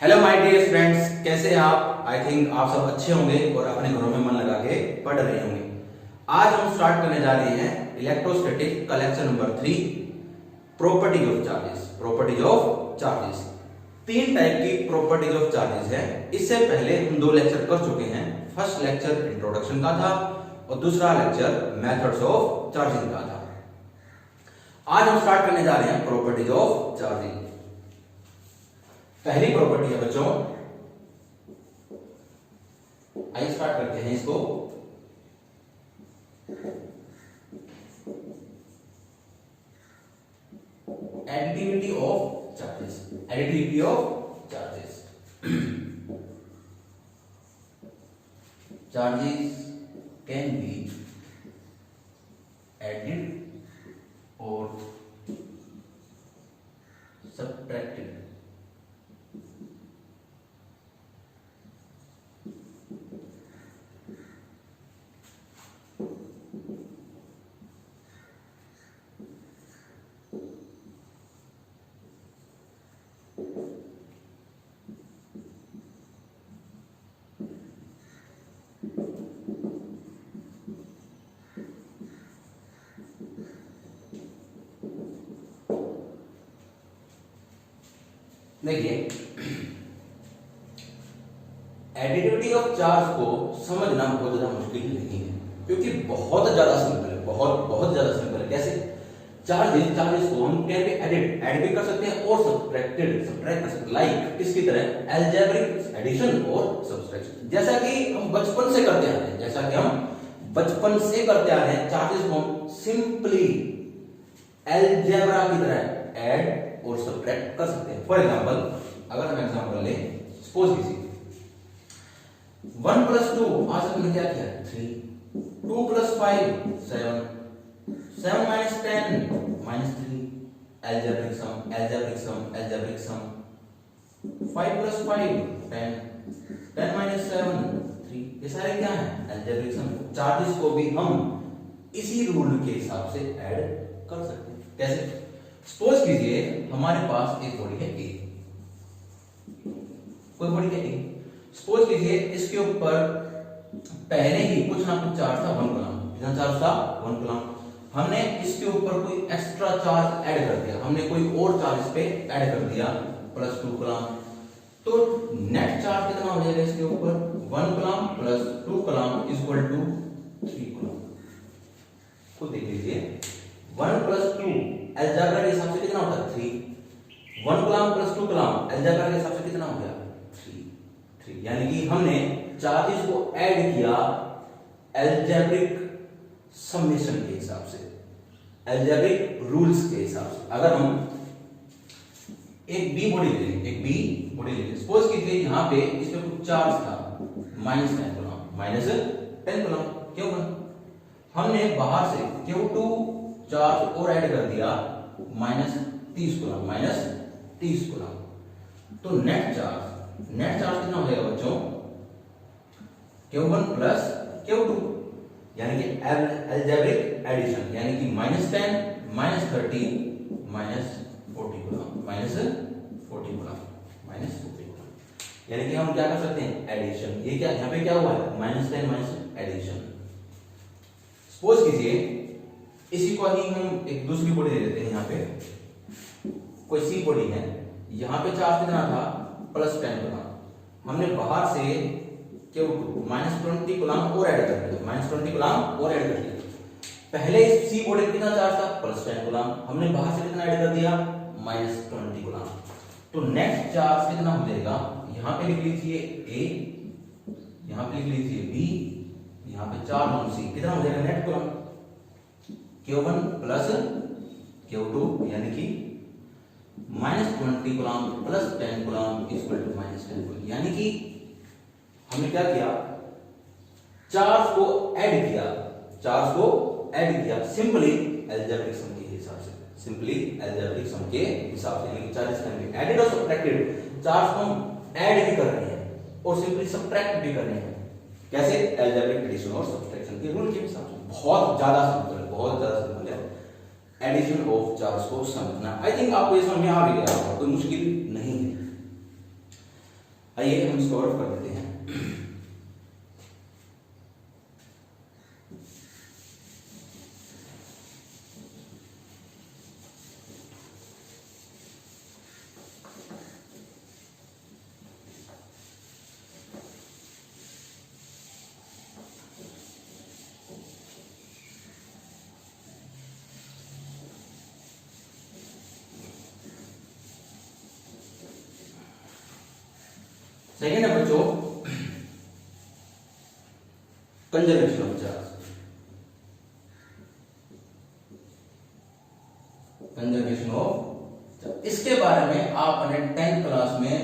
Hello my dear friends, कैसे हैं आप? आई थिंक आप सब अच्छे होंगे और अपने घरों में मन लगा के पढ़ रहे होंगे। आज हम स्टार्ट करने जा रहे हैं इलेक्ट्रोस्टैटिक का lecture number 3, properties of charges. Properties of charges, तीन टाइप की प्रॉपर्टीज ऑफ चार्जेस है। इससे पहले हम दो लेक्चर कर चुके हैं। फर्स्ट लेक्चर इंट्रोडक्शन का था और दूसरा लेक्चर मेथड्स ऑफ चार्जिंग का था। आज हम स्टार्ट करने जा रहे हैं प्रॉपर्टीज ऑफ चार्जिंग। पहली प्रॉपर्टी है बच्चों, आइए स्टार्ट करते हैं इसको। Additivity of charges. Additivity of charges. Charges can be added और सब्ट्रैक्टेड। देखिए, एडिटिविटी ऑफ चार्ज को समझना बहुत ज्यादा मुश्किल नहीं है, क्योंकि बहुत ज्यादा सिंपल है। बहुत ज्यादा सिंपल है। कैसे? चार्जेस को हम कैन बी ऐड भी कर सकते हैं और सब्ट्रैक्ट कर सकते हैं। लाइक किसकी तरह? अलजेब्रिक एडिशन और सब्ट्रैक्शन, जैसा कि हम बचपन से करते आ रहे हैं। चार्जेस को हम सिंपली अलजेब्रा की तरह ऐड और सब्ट्रैक्ट कर सकते हैं। फॉर एग्जांपल, अगर हम एग्जांपल लें, सपोज कीजिए 1 + 2, आज हमने क्या किया? 3। 2 + 5 7। 7 - 10 -3। अलजेब्रिक सम। 5 + 5 10। 10 - 7 3। ये सारे क्या है? अलजेब्रिक सम। चार्जेस को भी हम इसी रूल के हिसाब से ऐड कर सकते हैं। कैसे? सपोज कीजिए हमारे पास एक बॉडी है ए, कोई बॉडी है ए। सपोज कीजिए इसके ऊपर पहले ही कुछ ना कुछ चार्ज था 1 कूलम। कितना चार्ज था? 1 कूलम। हमने इसके ऊपर कोई एक्स्ट्रा चार्ज ऐड कर दिया, हमने कोई और चार्ज इस पे ऐड कर दिया +2 कूलम। तो नेट चार्ज कितना हो जाएगा इसके ऊपर? 1 कूलम + 2 कूलम = 3 कूलम। खुद देख लीजिए, 1 + 2 अलजेब्रा के हिसाब से कितना होता है? 3। 1 कूलम + 2 कूलम अलजेब्रा के हिसाब से कितना हो गया? 3। यानी कि हमने चार्जेस को ऐड किया अलजेब्रिक समेशन के हिसाब से, अलजेब्रिक रूल्स के हिसाब से। अगर हम एक बी बॉडी ले लें, सपोज कीजिए यहां पे इस पे कुछ चार्ज था -10 कूलम। क्यों? हमने बाहर से Q2 चार्ज और ऐड कर दिया -30 कूलम। तो नेट चार्ज कितना हो जाएगा बच्चों? Q1 + Q2, यानी कि अलजेब्रिक एडिशन, यानी कि -10 -30 -40 कूलम। यानी कि हम क्या कर सकते हैं? एडिशन। ये क्या यहाँ पे क्या हुआ है? -10 एडिशन। सपोज कीजिए इसी को ही हम एक दूसरी बॉडी दे देते हैं। यहाँ पे कोई सी बॉडी है, यहाँ पे चार्ज कितना था? +10 कूलम। हमने बाहर से Q2 -20 कूलम और ऐड कर दिया। पहले इस सी बॉडी कितना चार्ज था? +10 कूलम। हमने बाहर से कितना ऐड कर दिया? -20 कूलम। तो नेट चार्ज कितना हो जाएगा? यहाँ पे लिख लीजिए A, यहाँ पे लिख लीजिए B, यहाँ पे 4 C। कितना हो जाएगा नेट कूलम? Q1 + Q2, यानी कि -20 कूलम + 10 कूलम = -10 कूलम। यानी कि हमने क्या किया? चार्ज को ऐड किया सिंपली अलजेब्रिक सम के हिसाब से। यानी कि चार्जेस कैन बी एडेड और सब्ट्रैक्टेड। चार्ज को हम ऐड भी कर रहे हैं और सिंपली सब्ट्रैक्ट भी कर रहे हैं। कैसे? अलजेब्रिक एडिशन और सब्ट्रैक्शन के रूल के हिसाब से। बहुत ज्यादा सिंपल है एडिशन चार्ज को समझना। आई थिंक आपको ये समझ में आ भी गया होगा, कोई मुश्किल नहीं है। आइए हम इसको और कर देते हैं। सेकेंड है बच्चों conservation of charge. Conservation of, इसके बारे में आपने 10th क्लास में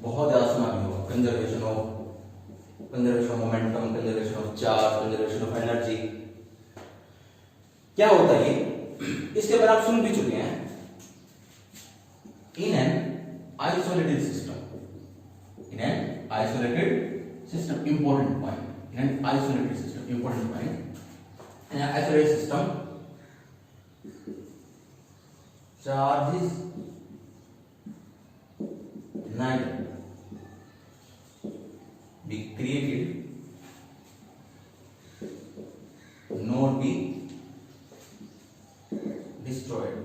बहुत ज्यादा सुना भी होगा। Conservation of momentum, conservation of charge, conservation of energy, क्या होता है ये, इसके बारे में आप सुन भी चुके हैं। In an isolated system, in an isolated system, important point, in an isolated system, important point, in an isolated system, charges neither be created nor be destroyed,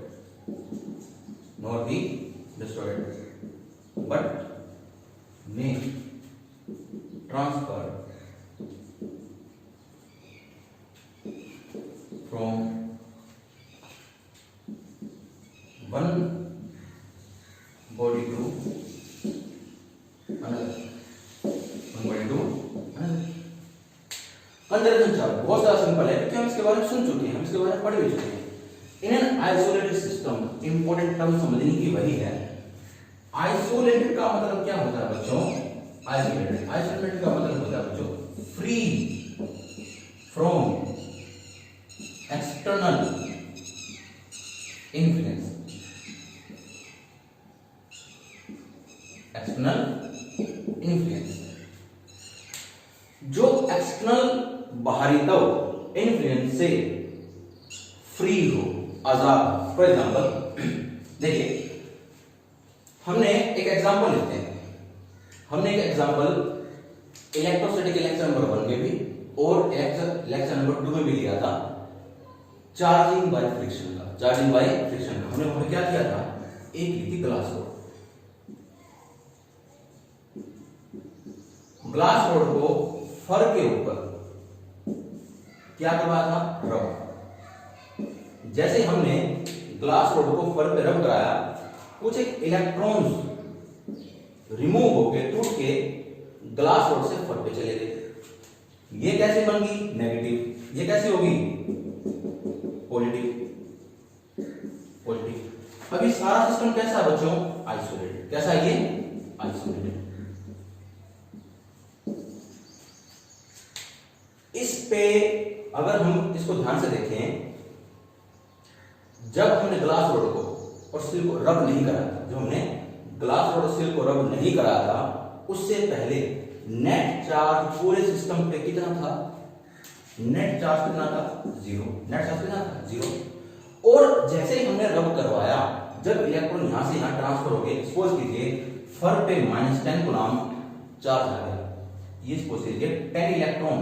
but may transfer from one body to another, conservation charge बहुत ज्यादा simple है क्योंकि हम इसके बारे में सुन चुके हैं, हम इसके बारे में पढ़ भी चुके हैं। In an isolated system, important term समझने की वही है। आइसोलेटेड का मतलब क्या होता है बच्चों? आइसोलेटेड का मतलब होता है बच्चों free from external influence. External influence, जो एक्सटर्नल बाहरी इन्फ्लुएंस से फ्री हो, आजाद। फॉर एग्जाम्पल देखिए, हमने एक एग्जांपल लेते हैं। हमने एक एग्जांपल इलेक्ट्रोस्टैटिक लेक्चर नंबर 1 में भी और लेक्चर नंबर 2 में भी लिया था, चार्जिंग बाय फ्रिक्शन का। चार्जिंग बाय फ्रिक्शन का हमने वहां क्या किया था? एक ली थी ग्लास रोड। ग्लास रोड को फर के ऊपर क्या करवाया था? रब। जैसे हमने ग्लास रोड को फर पे रब कराया, कुछ एक इलेक्ट्रॉन्स रिमूव होके टूट के ग्लास रोड से फर पे चले गए। ये कैसे बन गई? नेगेटिव। ये कैसे होगी? पॉजिटिव। पॉजिटिव। अभी सारा सिस्टम कैसा है बच्चों? आइसोलेटेड। कैसा है ये? आइसोलेटेड। इस पे अगर हम इसको ध्यान से देखें, जब हमने ग्लास रोड को और सिल को रब नहीं करा था, जो हमने ग्लास रोड और सिल को रब नहीं करा था, उससे पहले नेट चार्ज पूरे सिस्टम पे कितना था? नेट चार्ज कितना था? 0। नेट चार्ज कितना था? 0। और जैसे ही हमने रब करवाया, जब इलेक्ट्रॉन यहां से यहां ट्रांसफर हो गए, सपोज कीजिए फर पे -10 कूलम चार्ज आ गया। ये सपोज कीजिए 10 इलेक्ट्रॉन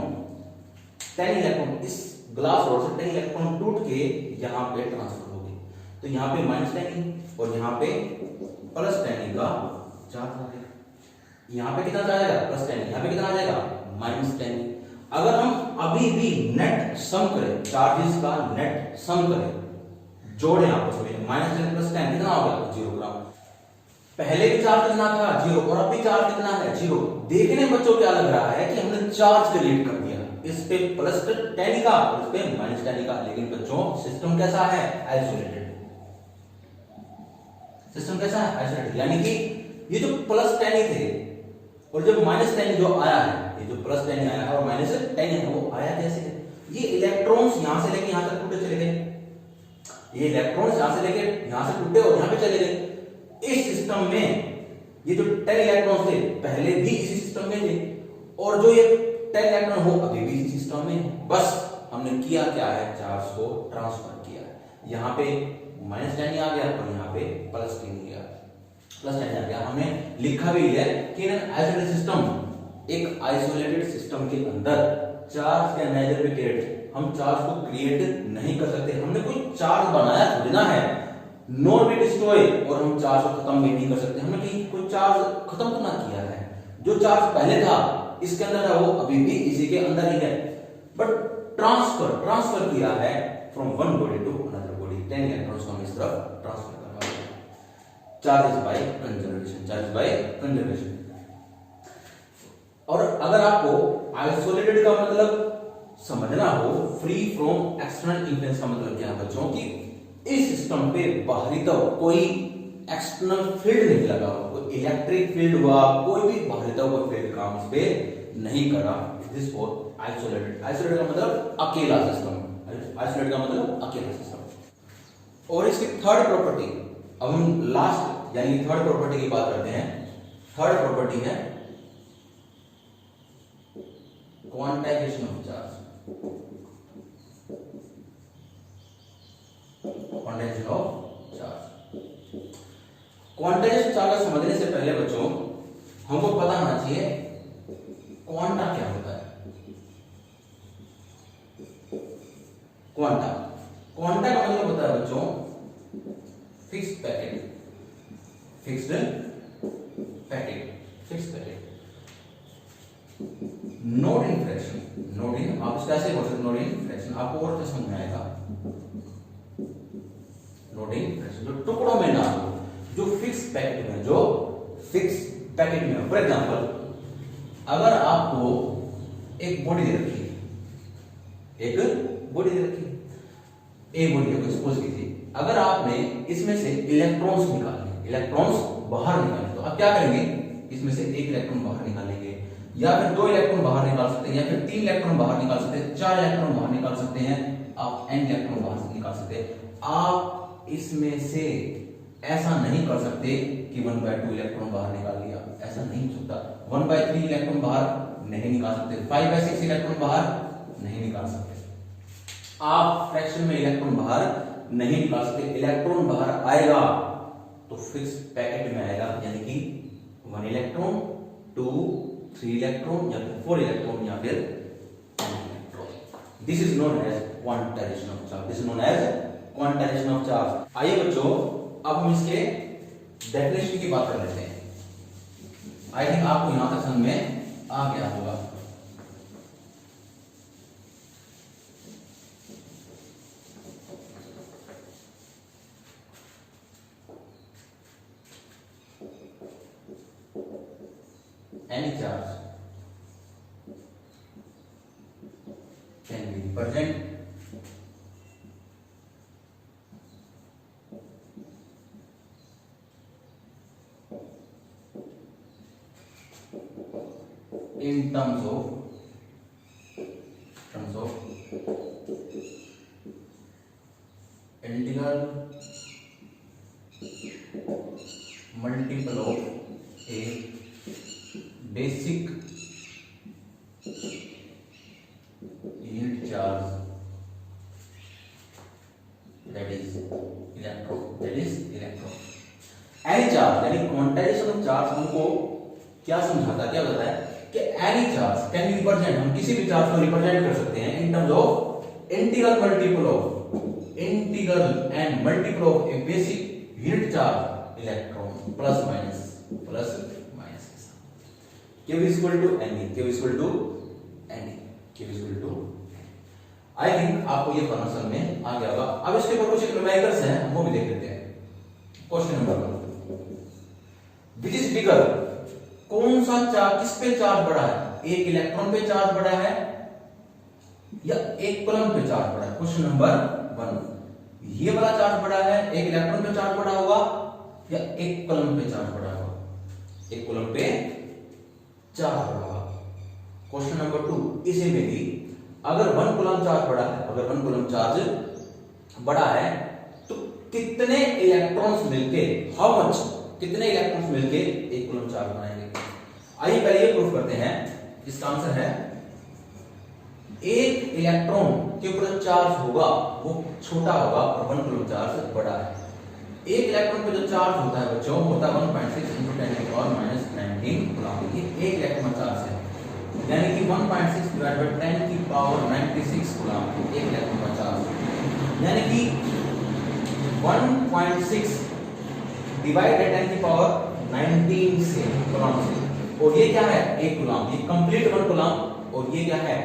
इस ग्लास रोड से 10 इलेक्ट्रॉन टूट के यहां पे ट्रांसफर हो गए, तो यहां पे -10 और यहां पे +10 का चार्ज आ गया। यहां पे कितना चार्ज आएगा? +10। यहां पे कितना आ जाएगा? -10। अगर हम अभी भी नेट सम करें, चार्जेस का नेट सम करें, जोड़ें आपस में, -10 + 10 कितना हो गया? 0 ग्राम। पहले भी चार्ज कितना था? 0। और अब भी चार्ज कितना है? 0। देखने बच्चों क्या लग रहा है कि हमने चार्ज क्रिएट कर दिया, इस पे +10 का और इस पे -10 का। लेकिन बच्चों सिस्टम कैसा है? आइसोलेटेड। सिस्टम कैसा है? आइसोलेटेड। यानी कि ये जो +10 थे और जब -10 जो आया है, ये जो +10 आया है और -10 है, वो आया कैसे है? ये इलेक्ट्रॉन्स यहां से लेके यहां तक टूटे चले गए। ये इलेक्ट्रॉन्स यहां से लेके यहां से टूटे और यहां पे चले गए। इस सिस्टम में ये जो 10 इलेक्ट्रॉन्स थे पहले भी इसी सिस्टम में थे, और जो ये 10 इलेक्ट्रॉन हो अभी भी इसी सिस्टम में है। बस हमने किया क्या है? चार्ज को ट्रांसफर किया। यहाँ पे -10 आ गया और यहाँ पे +10 आ गया। हमने लिखा भी है कि इन आइसोलेटेड सिस्टम, एक आइसोलेटेड सिस्टम के अंदर चार्ज या नेचर भी क्रिएट, हम चार्ज को क्रिएट नहीं कर सकते। हमने कोई चार्ज बनाया थोड़ी ना है, नॉट बी डिस्ट्रॉय, और हम चार्ज को खत्म भी नहीं कर सकते। हमने कहीं कोई चार्ज खत्म तो ना किया है, जो चार्ज पहले था इसके अंदर है वो अभी भी इसी के अंदर ही है, बट ट्रांसफर किया है from one body to another body. 10 electrons को हम इस तरफ ट्रांसफर करवा रहे हैं। Charge by conservation, charge by conservation. और अगर आपको आइसोलेटेड का मतलब समझना हो, फ्री फ्रॉम एक्सटर्नल इन्फ्लुएंस का मतलब क्या है बच्चों की, इस सिस्टम पे बाहरी तो कोई एक्सटर्नल फील्ड नहीं लगा हुआ, कोई इलेक्ट्रिक फील्ड हुआ, कोई भी बाहरी तो कोई फील्ड काम उस पे नहीं करा। This for isolated. आइसोलेटेड का मतलब अकेला सिस्टम, आइसोलेटेड का मतलब अकेला सिस्टम। और इसकी थर्ड प्रॉपर्टी, अब हम लास्ट यानी थर्ड प्रॉपर्टी की बात करते हैं। थर्ड प्रॉपर्टी है quantization of charge. Quantization of charge, quantization charge को समझने से पहले बच्चों हमको पता होना चाहिए क्वांटा क्या होता है। क्वांटा, क्वांटा का मतलब होता है बच्चों fixed packet, fixed packet, fixed packet, not in fraction, not in, आप इसका ऐसे बोल सकते नोट इन फ्रैक्शन, आपको और क्या समझ में आएगा। नोट इन फ्रैक्शन, जो टुकड़ों में ना हो, जो फिक्स पैकेट में, जो फिक्स पैकेट में। फॉर एग्जांपल अगर आपको एक बॉडी दे रखी है, एक बॉडी दे रखी है, एक बॉडी को सपोज कीजिए, अगर आपने इसमें से इलेक्ट्रॉन्स निकालने, इलेक्ट्रॉन्स बाहर निकालने, तो आप क्या करेंगे, इसमें से एक इलेक्ट्रॉन बाहर निकालेंगे, या फिर 2 इलेक्ट्रॉन बाहर निकाल सकते हैं, या फिर 3 इलेक्ट्रॉन बाहर निकाल सकते हैं, 4 इलेक्ट्रॉन बाहर निकाल सकते हैं, आप n इलेक्ट्रॉन बाहर निकाल सकते हैं। आप इसमें से ऐसा नहीं कर सकते कि 1/2 इलेक्ट्रॉन बाहर निकाल लिया, ऐसा नहीं हो सकता। 1/3 इलेक्ट्रॉन बाहर नहीं निकाल सकते, 5/6 इलेक्ट्रॉन बाहर नहीं निकाल सकते। आप फ्रैक्शन में इलेक्ट्रॉन बाहर नहीं निकाल सकते। इलेक्ट्रॉन बाहर आएगा तो फिक्स पैकेट में आएगा, यानी कि 1 इलेक्ट्रॉन, 2, 3 इलेक्ट्रॉन, या फिर 4 इलेक्ट्रॉन, या फिर 1 electron. This is known as quantization of charge, this is known as quantization of charge. आइए बच्चों अब हम इसके डेफिनेशन की बात कर लेते हैं। आई थिंक आपको यहां तक समझ में आ गया होगा। Any charge can be present in terms of integral multiple of a basic unit charge, that is electron, that is electron. Any charge यानी क्वांटाइजेशन ऑफ चार्ज हमको क्या समझाता है, क्या बताता है कि any charge can be represent, हम किसी भी चार्ज को रिप्रेजेंट कर सकते हैं in terms of integral multiple of, integral and multiple of A basic unit charge electron plus minus Q is equal to Ne, Q is equal to Ne, Q is equal to I think आपको ये पता समझ में आ गया होगा। अब इसके ऊपर कुछ न्यूमेरिकल्स हैं, वो भी देख लेते हैं। Question number 1, which is bigger, कौन सा चार्ज, किस पे चार्ज बड़ा है, एक इलेक्ट्रॉन पे चार्ज बड़ा है या एक कूलम पे चार्ज बड़ा है। क्वेश्चन नंबर 1, ये वाला चार्ज बड़ा है, एक इलेक्ट्रॉन पे चार्ज बड़ा होगा या एक कूलम पे चार्ज बड़ा होगा, एक कूलम पे चार्ज बड़ा होगा। क्वेश्चन नंबर 2, इसी में भी अगर 1 कूलम चार्ज बड़ा है, अगर 1 कूलम चार्ज बड़ा है तो कितने इलेक्ट्रॉन्स मिलके, हाउ मच, कितने इलेक्ट्रॉन्स मिलके एक कूलम चार्ज बनाएंगे। आइए पहले ये प्रूफ करते हैं। इसका आंसर है एक इलेक्ट्रॉन के ऊपर जो चार्ज होगा वो छोटा होगा और 1 कूलम चार्ज बड़ा है। एक इलेक्ट्रॉन पे जो चार्ज होता है बच्चों होता है 1.6 × 10⁻⁻⁻⁻⁻⁻⁻⁻⁻⁻⁻⁻⁻⁻⁻⁻⁻⁻⁻⁻⁻⁻⁻⁻⁻⁻⁻⁻⁻⁻⁻⁻⁻⁻⁻⁻⁻⁻⁻⁻⁻⁻⁻⁻⁻⁻⁻⁻⁻⁻⁻⁻⁻⁻⁻⁻⁻⁻⁻⁻⁻⁻⁻⁻⁻⁻⁻⁻⁻⁻⁻⁻⁻⁻⁻⁻⁻⁻⁻⁻⁻⁻⁻⁻⁻⁻⁻⁻⁻⁻⁻⁻⁻⁻⁻⁻⁻⁻⁻⁻⁻⁻⁻ 1 इलेक्ट्रॉन का चार्ज है, यानी कि 1.6 डिवाइड बाय 10 की पावर 96 कूलम 1 इलेक्ट्रॉन का चार्ज, यानी कि 1.6 डिवाइड बाय 10 की पावर 19 से कूलम से, और ये क्या है 1 कूलम, ये कंप्लीट 1 कूलम, और ये क्या है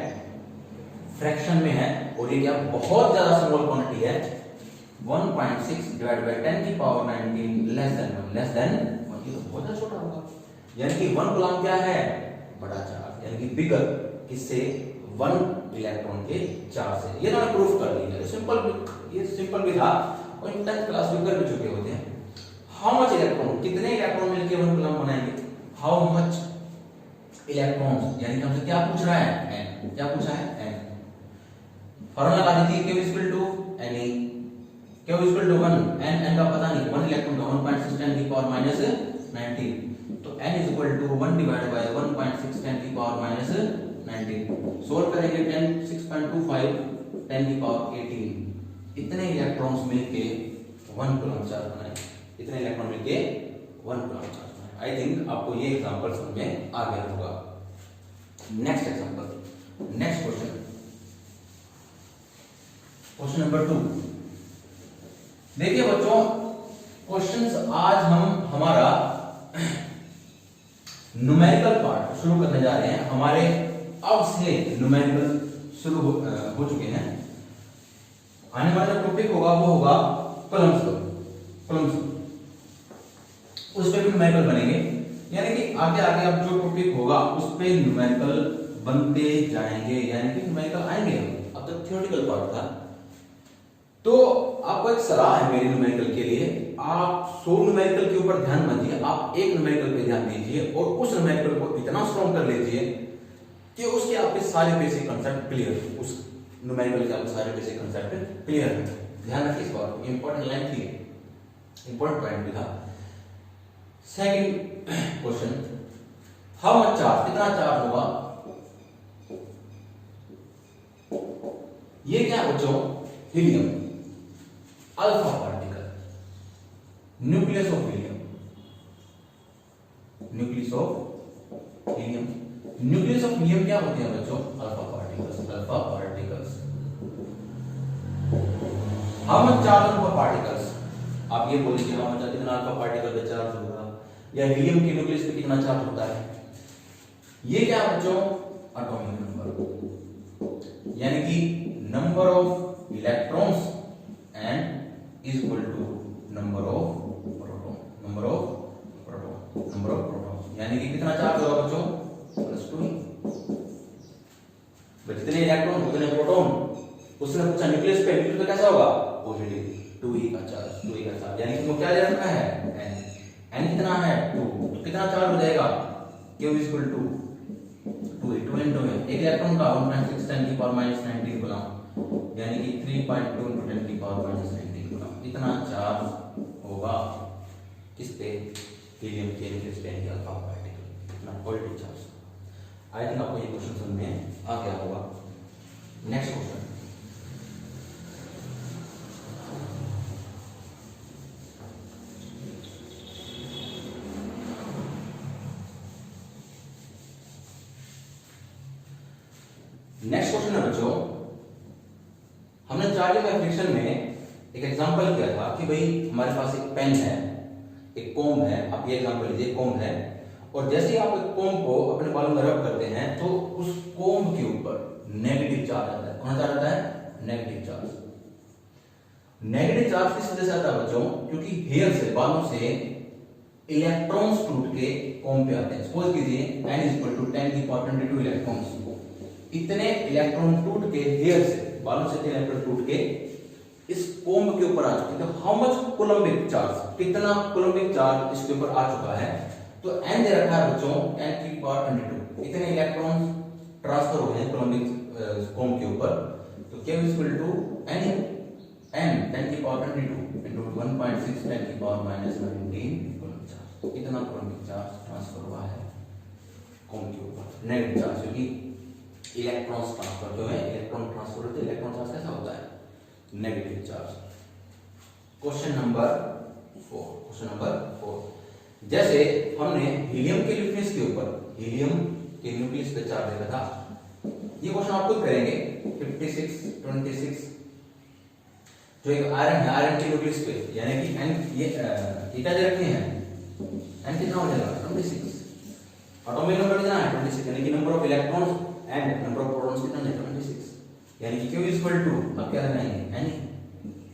फ्रैक्शन में है, और ये क्या बहुत ज्यादा स्मॉल क्वांटिटी है, 1.6 डिवाइड बाय 10 की पावर 19 लेस देन 1, ये तो बहुत ज्यादा छोटा होगा, यानी कि 1 कूलम क्या है बड़ा चार्ज, यानी कि बिगर किससे 1 इलेक्ट्रॉन के चार्ज से। ये तो मैंने प्रूफ कर दिया, ये सिंपल भी था और 10th क्लास में कर भी चुके होते हैं। हाउ मच इलेक्ट्रॉन, कितने इलेक्ट्रॉन मिलकर 1 कूलम बनाएंगे, हाउ मच इलेक्ट्रॉन्स, यानी कि हमसे क्या पूछ रहा है n, क्या पूछा है n, फार्मूला लगा दीजिए Q equal to Ne, Q equal to 1, n का पता नहीं, 1 इलेक्ट्रॉन का 1.6 10 की पावर माइनस 19, तो n is equal to 1 divide by 1.6 10 की पावर माइनस 19, सोल्व करेंगे 10 6.25 10 की पावर 18, इतने इलेक्ट्रॉन्स मिलके 1 कूलम चार्ज बनाए, इतने इलेक्ट्रॉन मिलके 1 कूलम चार्ज बनाए। आई थिंक आपको ये एग्जांपल समझ में आ गया होगा। Next example, next question, question number 2। देखिए बच्चों, क्वेश्चंस आज हम हमारा न्यूमेरिकल पार्ट शुरू करने जा रहे हैं। हमारे अब से न्यूमेरिकल शुरू हो चुके हैं। आने वाला टॉपिक होगा वो होगा कूलम्ब्स लॉ, उस पे भी न्यूमेरिकल बनेंगे, यानी कि आगे आगे अब जो टॉपिक होगा उस पे न्यूमेरिकल बनते जाएंगे, यानी कि न्यूमेरिकल आएंगे। अब तक थ्योरेटिकल पार्ट था, तो आपको एक सलाह है मेरी न्यूमेरिकल के लिए, आप 100 न्यूमेरिकल के ऊपर ध्यान मत दीजिए, आप एक न्यूमेरिकल पे ध्यान दीजिए और उस न्यूमेरिकल को इतना स्ट्रॉन्ग कर लीजिए कि उसके आपके सारे बेसिक कांसेप्ट क्लियर, उस न्यूमेरिकल के आपके सारे बेसिक कांसेप्ट क्लियर है। ध्यान रखिए इस बात, इंपॉर्टेंट लाइन थी, इंपॉर्टेंट पॉइंट भी था। Second question, how much charge, कितना चार्ज होगा, ये क्या बच्चों helium, alpha particle, nucleus of helium, nucleus of helium, nucleus of helium क्या होते हैं बच्चों, alpha particles, alpha particles. How much charge alpha particles, आप ये बोलिए हाउ मच, कितना अल्फा पार्टिकल पे चार्ज होगा, या हीलियम के न्यूक्लियस पे कितना चार्ज होता है, ये क्या बच्चों एटॉमिक नंबर, यानी कि number of electrons and is equal to number of proton, number of proton, number of proton, यानी कि कितना चार्ज होगा बच्चों +2। जितने इलेक्ट्रॉन उतने प्रोटॉन, उसने पूछा न्यूक्लियस पे, न्यूक्लियस पे कैसा होगा पॉजिटिव, 2e का चार्ज, 2e का चार्ज, यानी कि क्या ले रखा है n कितना है 2, तो कितना चार्ज हो जाएगा Q इक्वल टू 2 into एक इलेक्ट्रॉन का 1.6 10 की पावर -19 कूलम, यानी कि 3.2 into 10 की पावर -19 कूलम, इतना चार्ज होगा किस पे, हीलियम के न्यूक्लियस पे, अल्फा पार्टिकल, इतना पॉजिटिव चार्ज। आई थिंक आपको ये क्वेश्चन समझ में आ गया होगा। नेक्स्ट क्वेश्चन, नेक्स्ट क्वेश्चन है बच्चों, हमने चार्जिंग एंड फ्रिक्शन में एक एग्जांपल किया था कि भाई हमारे पास एक पेन है, एक कोम्ब है, आप ये एग्जांपल लीजिए, कोम्ब है, और जैसे ही आप एक कोम्ब को अपने बालों में रब करते हैं तो उस कोम्ब के ऊपर नेगेटिव चार्ज आता है। कौन सा आता है, नेगेटिव चार्ज। नेगेटिव चार्ज किस वजह से आता है बच्चों, क्योंकि हेयर से, बालों से इलेक्ट्रॉन्स टूट के कोम्ब पे आते हैं। सपोज कीजिए n = 10 की पावर 22 इलेक्ट्रॉन्स, इतने इलेक्ट्रॉन टूट के हेयर से, बालों से इतने इलेक्ट्रॉन टूट के इस कोम्ब के ऊपर आ चुके हैं। तो हाउ मच कूलम्बिक चार्ज, कितना कूलम्बिक चार्ज इसके ऊपर आ चुका है, तो n दे रखा है बच्चों 10 की पावर 22, इतने इलेक्ट्रॉन ट्रांसफर हो गए कूलम्बिक कोम्ब के ऊपर, तो Q = n 10 की पावर 22 into 1.6 10 की पावर -19 कूलम्ब चार्ज, इतना कूलम्बिक चार्ज ट्रांसफर हुआ है कोम्ब के ऊपर, नेगेटिव चार्ज, क्योंकि इलेक्ट्रॉन्स ट्रांसफर जो है, इलेक्ट्रॉन ट्रांसफर होते हैं, इलेक्ट्रॉन चार्ज कैसा होता है, negative charge. Question number 4, question number 4, जैसे हमने हीलियम के न्यूक्लियस के ऊपर, हीलियम के न्यूक्लियस पे चार्ज देखा था, ये क्वेश्चन आप खुद करेंगे 56 26, जो एक आयरन है, आयरन के न्यूक्लियस पे, यानी कि n ये क्या दे रखे हैं, n कितना हो जाएगा 26, एटॉमिक नंबर कितना है 26, यानी कि number of electrons and number of protons कितना है 26, यानी कि Q इक्वल टू, अब क्या लगाएंगे n,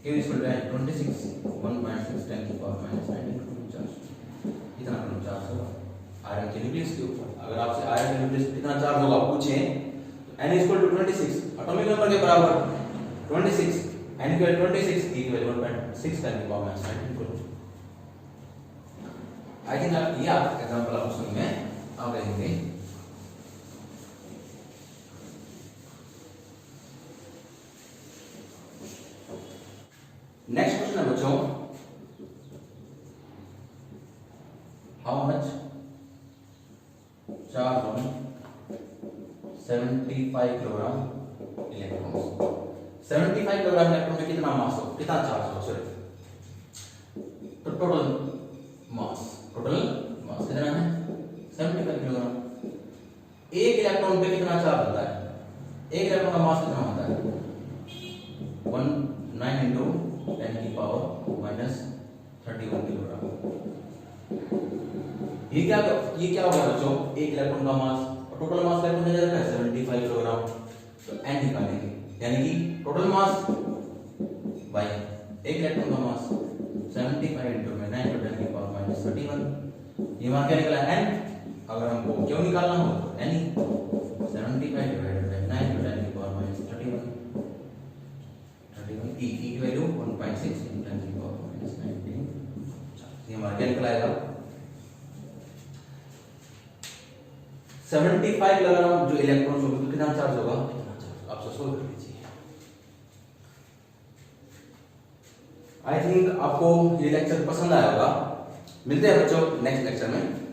Q इक्वल टू 26 1.6 10 की पावर माइनस 19 चार्ज, कितना चार्ज होगा आयरन के न्यूक्लियस के ऊपर। अगर आपसे आयरन के न्यूक्लियस कितना चार्ज होगा पूछे, n equal to 26, atomic number के बराबर 26, n इक्वल 26, E इक्वल 1.6 10 की पावर माइनस 19 करो। आई थिंक आप ये आप एग्जांपल आप समझ में आ गए। नेक्स्ट क्वेश्चन है बच्चों, how much charge on 75 kilogram electrons, 75 kilogram electron में कितना मास हो, कितना चार्ज हो, सॉरी तो टोटल मास कितना है 75 किलोग्राम। एक इलेक्ट्रॉन पे कितना चार्ज होता है, एक इलेक्ट्रॉन का मास कितना होता है 19 into 10 की पावर माइनस 31 किलोग्राम। ये क्या होगा बच्चों, एक इलेक्ट्रॉन का मास, टोटल मास इलेक्ट्रॉन का है 75 किलोग्राम, तो n निकालेंगे, यानी कि टोटल मास बाय एक इलेक्ट्रॉन का मास 75 into 9 into 10 की पावर माइनस 31, ये मान क्या निकला n, अगर हमको क्यों निकालना हो तो n 75 divided by 9 into 10 की पावर माइनस 31 E की वैल्यू 1.6 into 10 की पावर माइनस 19, ये हमारा क्या निकला आएगा 75 किलोग्राम जो इलेक्ट्रॉन होगा तो कितना चार्ज होगा, आप सोल्व कर लीजिए। आई थिंक आपको ये लेक्चर पसंद आया होगा। मिलते हैं बच्चों नेक्स्ट लेक्चर में।